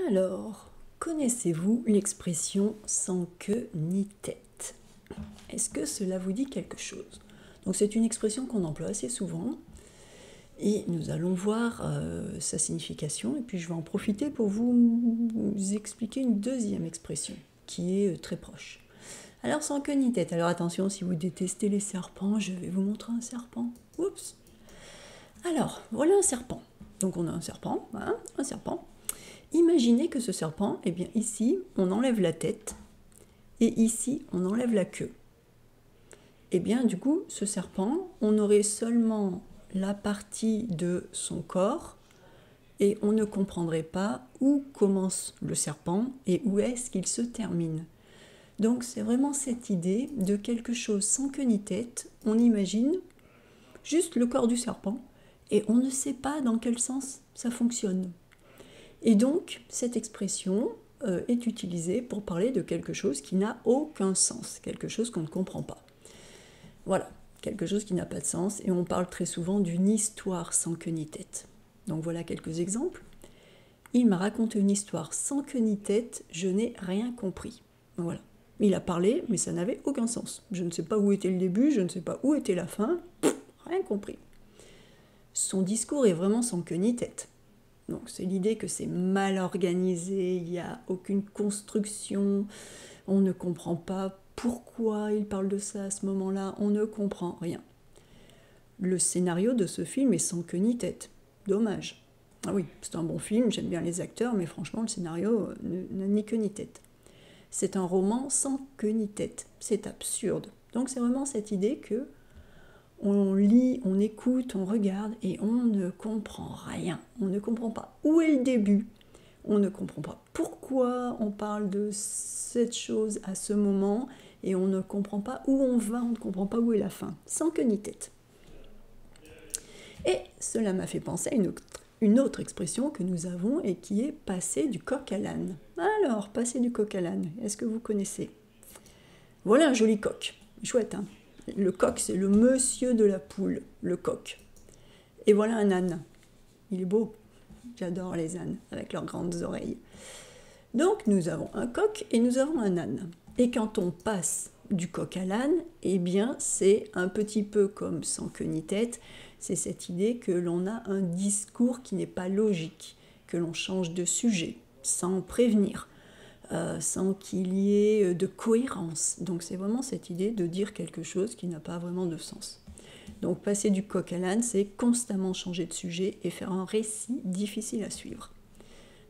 Alors, connaissez-vous l'expression sans queue ni tête? Est-ce que cela vous dit quelque chose? Donc c'est une expression qu'on emploie assez souvent et nous allons voir sa signification, et puis je vais en profiter pour vous expliquer une deuxième expression qui est très proche. Alors sans queue ni tête, alors attention, si vous détestez les serpents, je vais vous montrer un serpent. Oups! Alors, voilà un serpent. Donc on a un serpent, hein, un serpent. Imaginez que ce serpent, eh bien ici, on enlève la tête, et ici, on enlève la queue. Eh bien, du coup, ce serpent, on aurait seulement la partie de son corps, et on ne comprendrait pas où commence le serpent et où est-ce qu'il se termine. Donc, c'est vraiment cette idée de quelque chose sans queue ni tête. On imagine juste le corps du serpent, et on ne sait pas dans quel sens ça fonctionne. Et donc, cette expression est utilisée pour parler de quelque chose qui n'a aucun sens, quelque chose qu'on ne comprend pas. Voilà, quelque chose qui n'a pas de sens, et on parle très souvent d'une histoire sans queue ni tête. Donc voilà quelques exemples. Il m'a raconté une histoire sans queue ni tête, je n'ai rien compris. Voilà. Il a parlé, mais ça n'avait aucun sens. Je ne sais pas où était le début, je ne sais pas où était la fin, rien compris. Son discours est vraiment sans queue ni tête. Donc c'est l'idée que c'est mal organisé, il n'y a aucune construction, on ne comprend pas pourquoi il parle de ça à ce moment-là, on ne comprend rien. Le scénario de ce film est sans queue ni tête. Dommage. Ah oui, c'est un bon film, j'aime bien les acteurs, mais franchement le scénario n'a ni queue ni tête. C'est un roman sans queue ni tête, c'est absurde. Donc c'est vraiment cette idée que on lit, on écoute, on regarde et on ne comprend rien. On ne comprend pas où est le début. On ne comprend pas pourquoi on parle de cette chose à ce moment et on ne comprend pas où on va, on ne comprend pas où est la fin. Sans queue ni tête. Et cela m'a fait penser à une autre expression que nous avons et qui est passer du coq à l'âne. Alors, passer du coq à l'âne, est-ce que vous connaissez? Voilà un joli coq. Chouette, hein? Le coq, c'est le monsieur de la poule, le coq. Et voilà un âne. Il est beau. J'adore les ânes, avec leurs grandes oreilles. Donc, nous avons un coq et nous avons un âne. Et quand on passe du coq à l'âne, eh bien, c'est un petit peu comme sans queue ni tête. C'est cette idée que l'on a un discours qui n'est pas logique, que l'on change de sujet, sans prévenir. Sans qu'il y ait de cohérence. Donc c'est vraiment cette idée de dire quelque chose qui n'a pas vraiment de sens. Donc passer du coq à l'âne, c'est constamment changer de sujet et faire un récit difficile à suivre.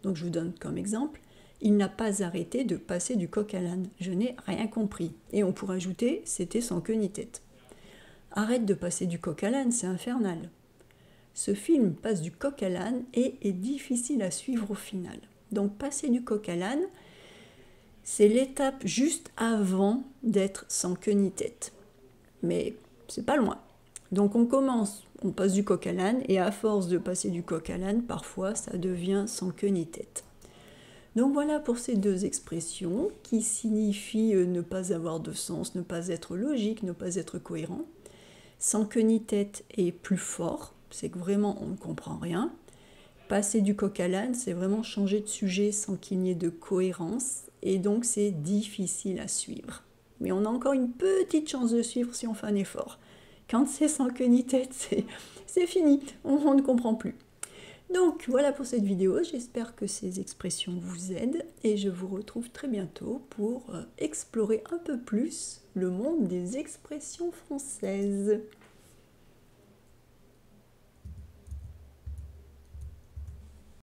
Donc je vous donne comme exemple, il n'a pas arrêté de passer du coq à l'âne, je n'ai rien compris. Et on pourrait ajouter, c'était sans queue ni tête. Arrête de passer du coq à l'âne, c'est infernal. Ce film passe du coq à l'âne et est difficile à suivre au final. Donc passer du coq à l'âne, c'est l'étape juste avant d'être sans queue ni tête. Mais c'est pas loin. Donc on commence, on passe du coq à l'âne, et à force de passer du coq à l'âne, parfois ça devient sans queue ni tête. Donc voilà pour ces deux expressions qui signifient ne pas avoir de sens, ne pas être logique, ne pas être cohérent. Sans queue ni tête est plus fort, c'est que vraiment on ne comprend rien. Passer du coq à l'âne, c'est vraiment changer de sujet sans qu'il n'y ait de cohérence, et donc c'est difficile à suivre. Mais on a encore une petite chance de suivre si on fait un effort. Quand c'est sans queue ni tête, c'est fini, on ne comprend plus. Donc voilà pour cette vidéo, j'espère que ces expressions vous aident, et je vous retrouve très bientôt pour explorer un peu plus le monde des expressions françaises.